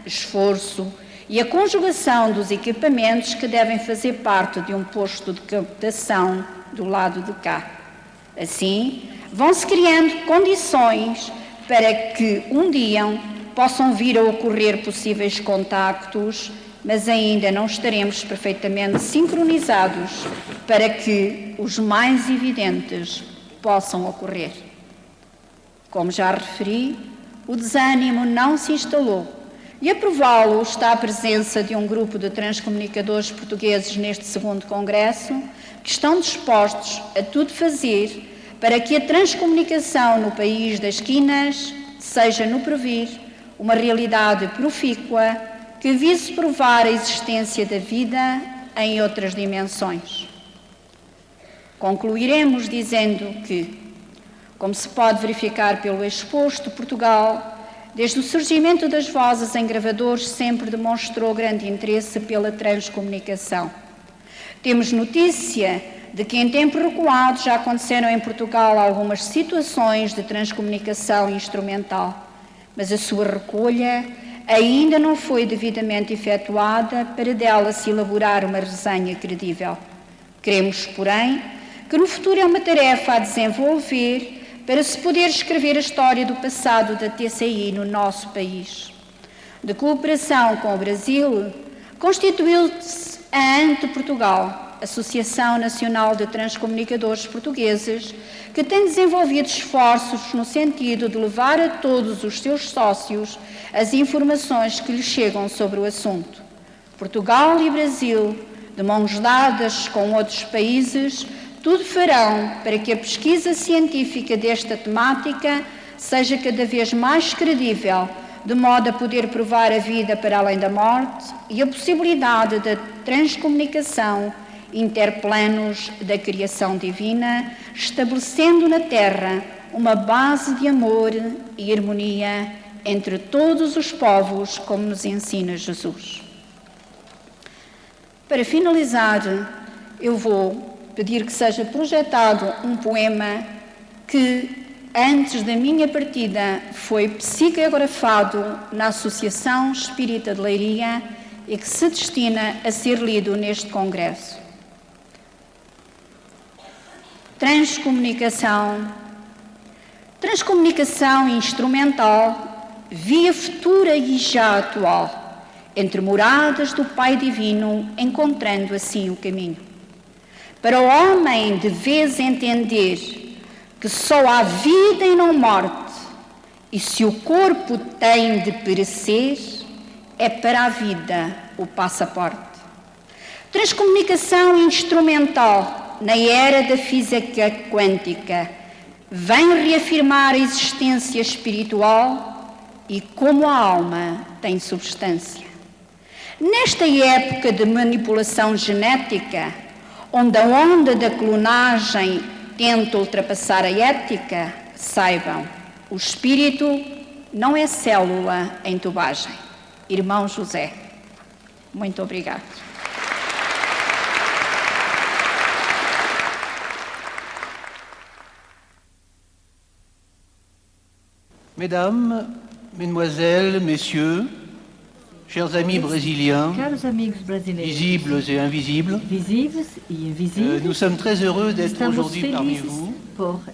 esforço e a conjugação dos equipamentos que devem fazer parte de um posto de captação do lado de cá. Assim, vão-se criando condições para que um dia possam vir a ocorrer possíveis contactos, mas ainda não estaremos perfeitamente sincronizados para que os mais evidentes possam ocorrer. Como já referi, o desânimo não se instalou e a prová-lo está a presença de um grupo de transcomunicadores portugueses neste segundo congresso que estão dispostos a tudo fazer para que a transcomunicação no país das quinas seja no porvir uma realidade profícua que vise provar a existência da vida em outras dimensões. Concluiremos dizendo que, como se pode verificar pelo exposto, Portugal, desde o surgimento das vozes em gravadores, sempre demonstrou grande interesse pela transcomunicação. Temos notícia de que em tempo recuado já aconteceram em Portugal algumas situações de transcomunicação instrumental, mas a sua recolha ainda não foi devidamente efetuada para dela se elaborar uma resenha credível. Queremos, porém, que no futuro é uma tarefa a desenvolver para se poder escrever a história do passado da TCI no nosso país. De cooperação com o Brasil, constituiu-se a ANTE Portugal, Associação Nacional de Transcomunicadores Portugueses, que tem desenvolvido esforços no sentido de levar a todos os seus sócios as informações que lhes chegam sobre o assunto. Portugal e Brasil, de mãos dadas com outros países, tudo farão para que a pesquisa científica desta temática seja cada vez mais credível, de modo a poder provar a vida para além da morte e a possibilidade da transcomunicação interplanos da criação divina, estabelecendo na Terra uma base de amor e harmonia entre todos os povos, como nos ensina Jesus. Para finalizar, eu vou pedir que seja projetado um poema que, antes da minha partida, foi psicografado na Associação Espírita de Leiria e que se destina a ser lido neste congresso. Transcomunicação instrumental, via futura e já atual, entre moradas do Pai Divino, encontrando assim o caminho. Para o homem deves entender que só há vida e não morte, e se o corpo tem de perecer, é para a vida o passaporte. Transcomunicação instrumental, na era da física quântica, vem reafirmar a existência espiritual e como a alma tem substância. Nesta época de manipulação genética, onde a onda da clonagem tenta ultrapassar a ética, saibam, o espírito não é célula em tubagem. Irmão José, muito obrigado. Mesdames, Mesdemoiselles, Messieurs, chers amis brésiliens, visibles et invisibles, nous sommes très heureux d'être aujourd'hui parmi vous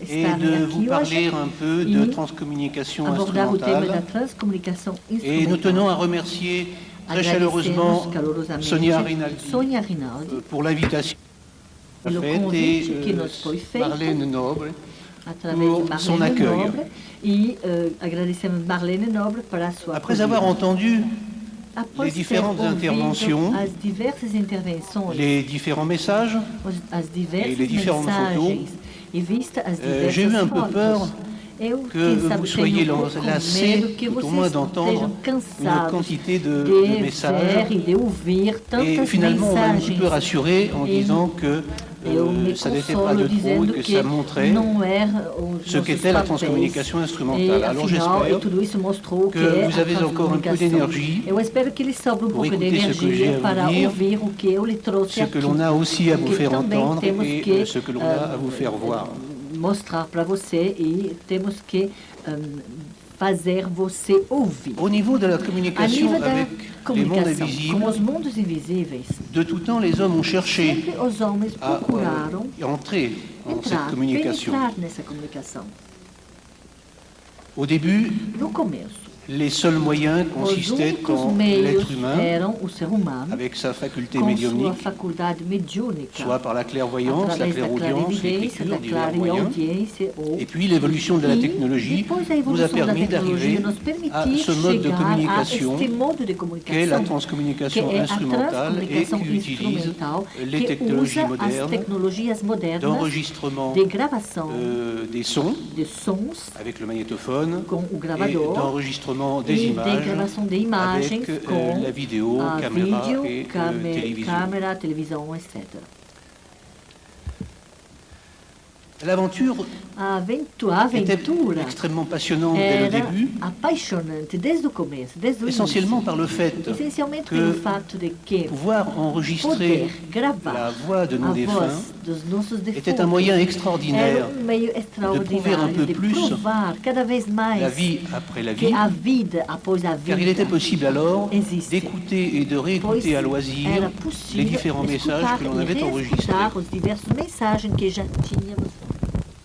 et de vous parler un peu de transcommunication instrumentale. Et nous tenons à remercier très chaleureusement Sonia Rinaldi pour l'invitation faite et Marlène Noble pour son accueil. Après avoir entendu les différentes interventions, les différents messages et les différentes photos, j'ai eu un peu peur que vous soyez lassés, tout au moins d'entendre une quantité de messages. Et finalement, on m'a un petit peu rassuré en disant que ça n'était pas de trop et que ça montrait ce qu'était la transcommunication instrumentale. Alors j'espère que vous avez encore un peu d'énergie pour écouter ce que j'ai à vous dire, ce que l'on a aussi à vous faire entendre et ce que l'on a à vous faire voir. Mostrar para você e temos que fazer você ouvir. Au niveau de la communication avec les mondes invisibles, com os mundos invisíveis, de tout temps, les hommes ont cherché sempre os homens procuraram entrer en cette communication. penetrar nessa comunicação. Au début, No começo, les seuls moyens consistaient en l'être humain, eram o ser humano, avec sa faculté com sua médiumnique, faculdade mediúnica, soit par la clairvoyance, la através da clairaudience, clarividência, l'écriture, da divers moyens. clareaudiência, ou Et puis l'évolution de la technologie depois a nous a evolução da permis tecnologia d'arriver nos à permitir ce mode de chegar a communication este modo de qu'est la comunicação, transcommunication que é a instrumentale et transcomunicação qui utilise instrumental, les que technologies usa as modernes tecnologias modernas d'enregistrement de gravação des sons de sons avec le magnétophone com o et gravador d'enregistrement des e de images gravação de imagens avec com la vidéo, a caméra vídeo, et télévision. câmera, televisão, etc. L'aventure A était aventura extrêmement passionnante dès le era début, apaixonante desde o começo, desde o essentiellement início. par le fait Essencialmente que pelo fato de que pouvoir enregistrer poder la gravar voix de nos a défunts voz dos nossos était un moyen defuntos extraordinaire era meio prouver un peu extraordinário de plus provar cada vez mais la vie après la que vie, a vida após a vida car il était possible alors existe. d'écouter et de Pois réécouter à loisir era les possível différents messages escutar que l'on e avait enregistrés. reescutar os diversos mensagens que já tínhamos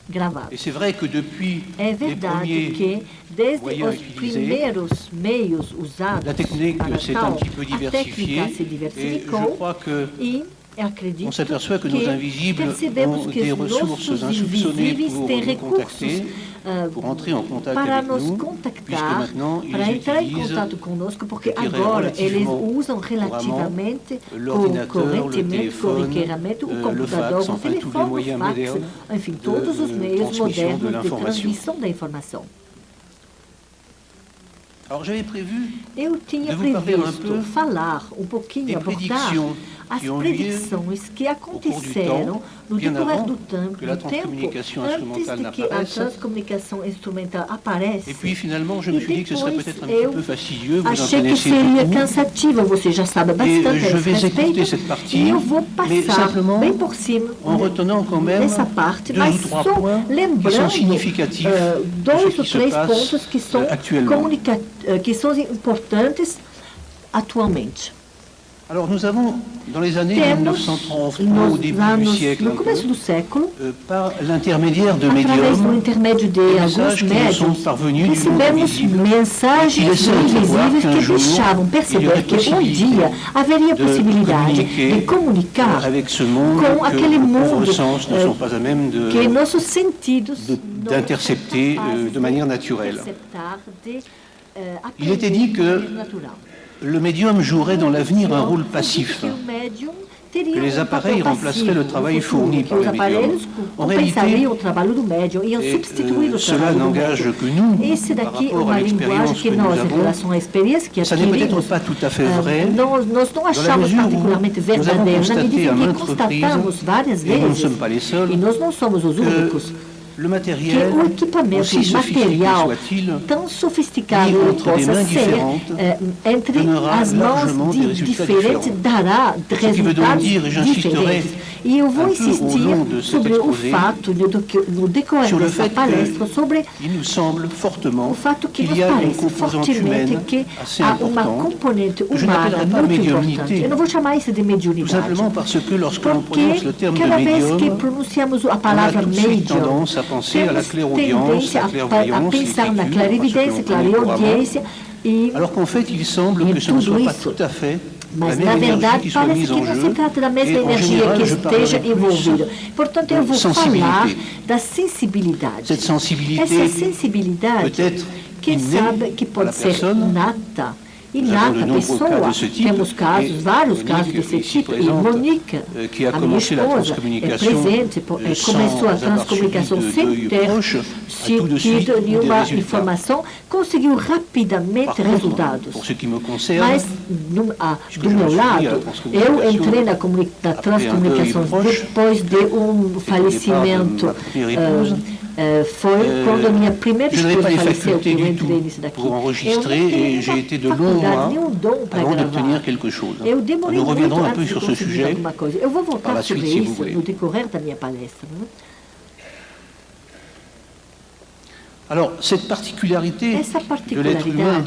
gravado. Et c'est vrai que depuis É les verdade premiers que desde moyens os utilisés, primeiros meios usados la technique para s'est un tal, petit peu a diversifiée técnica se et je diversificou crois que e acredito on s'aperçoit que nos invisibles percebemos ont que des os ressources nossos insoupçonnées invisíveis pour têm nous recursos contacter, pour entrer en contact para avec nos nous, puisque contactar, maintenant para ils entrar em utilisent contato conosco, porque je dirais, agora eles relativement usam relativamente l'ordinateur, le correntemente, téléphone, corriqueiramente, o le computador, fax, o enfin tous les telefone, o moyens fax, modernes enfim, todos os meios transmission de modernos de l'information. transmissão da informação. Alors j'avais prévu Eu tinha de vous parler un previsto peu falar um pouquinho, des abordar prédictions as qui ont lieu predições que au cours du aconteceram temps, no bien decorrer avant do tempo, que la transcommunication antes instrumentale de que a n'apparaisse. transcomunicação instrumental aparece. Et puis finalement, je me suis dit que ce serait depois peut-être un eu petit peu fastidieux, vous en achei que connaissez seria beaucoup. cansativa, você já sabe bastante a je esse vais écouter respeito, cette partie, e eu vou mais passar simplement bem por cima en retenant quand même dessa parte, 2 mas ou 3 só points qui sont lembrando significatifs de dois ce ou qui se três passe pontos que são, actuellement. que são importantes atualmente. Alors nous avons, dans les années Temos 1930, au nos début du anos, siècle, no começo do século, par l'intermédiaire de através do médiums, intermédio de des alguns messages qui nous sont médiums, parvenus du monde recebemos invisible, mensagens qui laissaient entrevoir invisíveis qu'un que jour, deixavam il y perceber aurait que um possibilité dia haveria de possibilidade communiquer de comunicar avec ce monde com que aquele nos pauvres mundo sens ne sont pas à même que nossos sentidos não d'intercepter são capazes de manière naturelle. interceptar, de, Il était dit que aprender de maneira natural. le médium jouerait dans l'avenir un rôle passif, Que o médium teria que les appareils papel remplaceraient passivo le travail no futuro, fourni que par os les médiums. aparelhos En réalité, compensariam o trabalho do médium, iam et, substituir o cela trabalho do n'engage médium. que nous, Esse par daqui é rapport à uma linguagem l'expérience que que nós, nous em avons, relação à experiência que ça n'est peut-être adquirimos, pas tout à fait vrai, nós não achamos mesure où particularmente nous avons verdadeiro, na constaté medida à em que maintes constatamos reprises, várias et nous ne vezes, sommes pas les seuls, e nós não somos os únicos, le que matériel, o equipamento aussi sophistiqué material, soit-il, tão sofisticado mis ele entre des possa mains ser, différentes, entre donnera as largement mãos des résultats diferentes, différents. dará Ce qui veut donc resultados dire, et j'insisterai diferentes. E eu vou un peu insistir au long de cet sobre o exposé, fato, no decorrer sur le dessa fait palestra, sobre qu'il nous semble fortement o fato que qu'il nos y a une parece composante fortemente humaine que assez há uma importante. componente Je humana n'appellerai pas muito médiumnité. importante. Eu não vou chamar isso de Tout mediunidade. simplement parce que lorsque l'on prononce le Porque terme de cada vez que médium, pronunciamos a on a palavra tout de suite medium, tendance à penser à la temos clairaudience, tendência la a clairvoyance, pensar na l'écriture, clarividência, parce que l'on connaît couramment. clareaudiência, e Alors qu'en fait, il semble que ce ne tudo soit pas isso. tout à fait la Mas, même na énergie verdade, qui soit parece mise que en não se jeu. trata da mesma Et en energia général, que je parlerai esteja plus envolvida. Portanto, eu vou sensibilité. falar da sensibilidade. Cette sensibilité Essa sensibilidade peut être que innée sabe que à la pode ser personne. inata. Nous avons de Inata, nombreux cas pessoa. de ce type. Temos casos, Et vários casos Monique, desse ici tipo. E présente, Monique, qui a a minha commencé la esposa, é transcommunication presente, começou a sans avoir transcomunicação suivi sem d'œil ter proche, a tout de suite tido des nenhuma résultats. informação, conseguiu Par rapidamente contre, resultados. pour ce qui me concerne, Mas, do je meu me suis lado, dit à la eu transcomunication, entrei na transcomunicação après un deuil depois de falecimento. ma première épouse. Foi quando a minha primeira Je n'avais esposa pas les faleceu, que facultés eu du entrei tout nisso daqui. pour enregistrer et j'ai été de longs mois avant d'obtenir quelque chose. Eu demorei Nous muito reviendrons un peu antes de sur ce conseguir sujet alguma coisa. Eu vou par voltar la sobre suite, si vous isso voulez. no decorrer da minha palestra. Né? Alors, cette particularité de l'être humain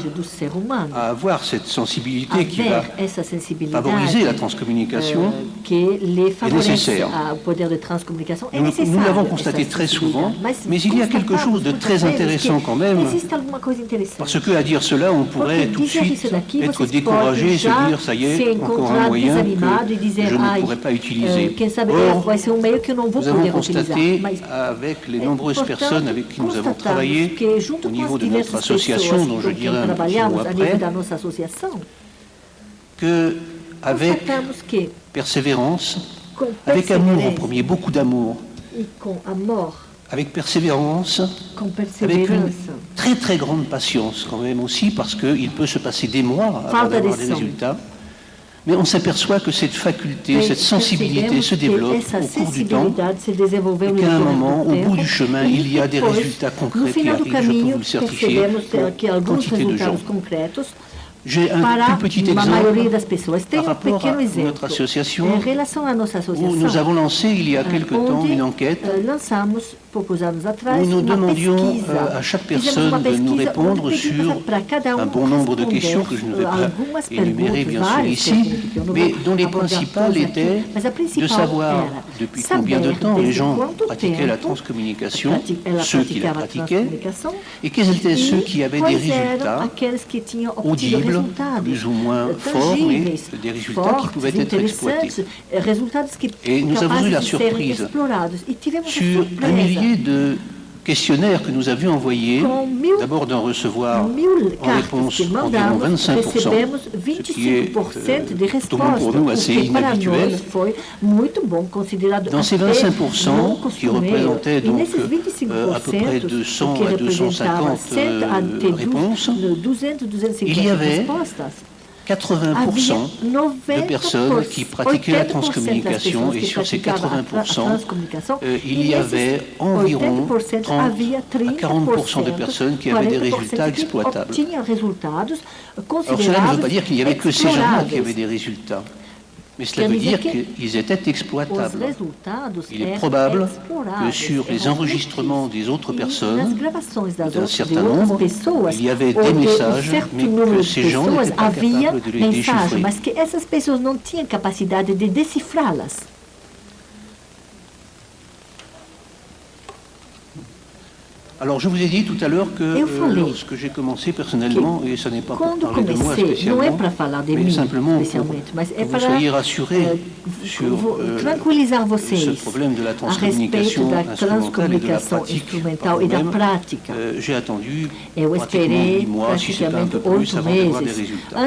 à avoir cette sensibilité qui va favoriser la transcommunication est nécessaire. Nous l'avons constaté très souvent, mais il y a quelque chose de très intéressant quand même, parce que à dire cela, on pourrait tout de suite être découragé et se dire, ça y est, encore un moyen que je ne pourrais pas utiliser. Or, nous avons constaté avec les nombreuses personnes avec qui nous avons travaillé, au niveau de notre association, dont je dirai un petit mot après, qu'avec persévérance, avec amour en premier, beaucoup d'amour, avec persévérance, avec une très très grande patience quand même aussi, parce qu'il peut se passer des mois avant d'avoir des résultats. Mais on s'aperçoit que cette faculté, cette sensibilité se développe au cours du temps et qu'à un moment, au bout du chemin, il y a des résultats concrets qui arrivent, je peux vous le certifier, pour quantité de gens. J'ai un tout petit exemple par rapport à notre association où nous avons lancé il y a quelque temps une enquête où nous demandions à chaque personne de nous répondre sur un bon nombre de questions que je ne vais pas énumérer bien sûr ici, mais dont les principales étaient de savoir depuis combien de temps les gens pratiquaient la transcommunication, ceux qui la pratiquaient, et quels étaient ceux qui avaient des résultats audibles, plus ou moins forts, mais des résultats qui pouvaient être exploités. Et nous avons eu la surprise sur un millier de questionnaires que nous avions envoyés, d'abord d'en recevoir en réponse environ 25%, ce qui est tout au moins pour nous assez inhabituel. Dans ces 25%, qui représentaient donc à peu près 200 à 250 réponses, il y avait 80% de personnes qui pratiquaient la transcommunication, et sur ces 80%, il y avait environ 30 à 40% de personnes qui avaient des résultats exploitables. Alors cela ne veut pas dire qu'il n'y avait que ces gens-là qui avaient des résultats. Mais cela veut dire qu'ils étaient exploitables. Il est probable que sur les enregistrements des autres personnes, d'un certain nombre, il y avait des messages, mais que ces gens n'étaient pas capables de les déchiffrer. Alors, je vous ai dit tout à l'heure que lorsque j'ai commencé personnellement, et ce n'est pas pour parler de moi spécialement, mais simplement pour que vous soyez rassurés sur ce problème de la transcommunication instrumentale et de la pratique par vous-même, j'ai attendu pratiquement 8 mois, si ce n'est pas un peu plus, avant d'avoir des résultats.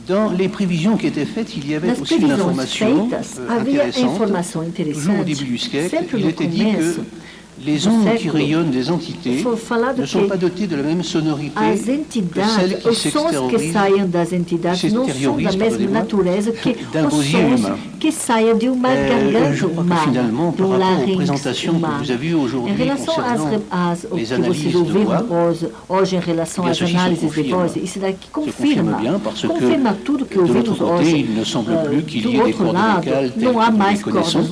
Dans les prévisions qui étaient faites, il y avait aussi une information intéressante. Toujours au début du siècle, il était dit que les ondes qui rayonnent des entités ne sont pas dotées de la même sonorité que celles qui s'extériorisent d'un gosier humain. Je crois que finalement, par rapport aux présentations que vous avez eues aujourd'hui concernant les analyses de voix, ceci se confirme bien parce que de l'autre côté, il ne semble plus qu'il y ait des cordes vocales telles que nous les connaissons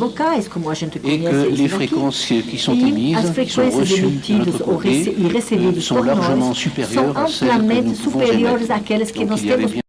et que les fréquences qui sont émises, qui sont reçues de notre côté, sont largement supérieures à celles que nous pouvons émettre. Donc il y avait bien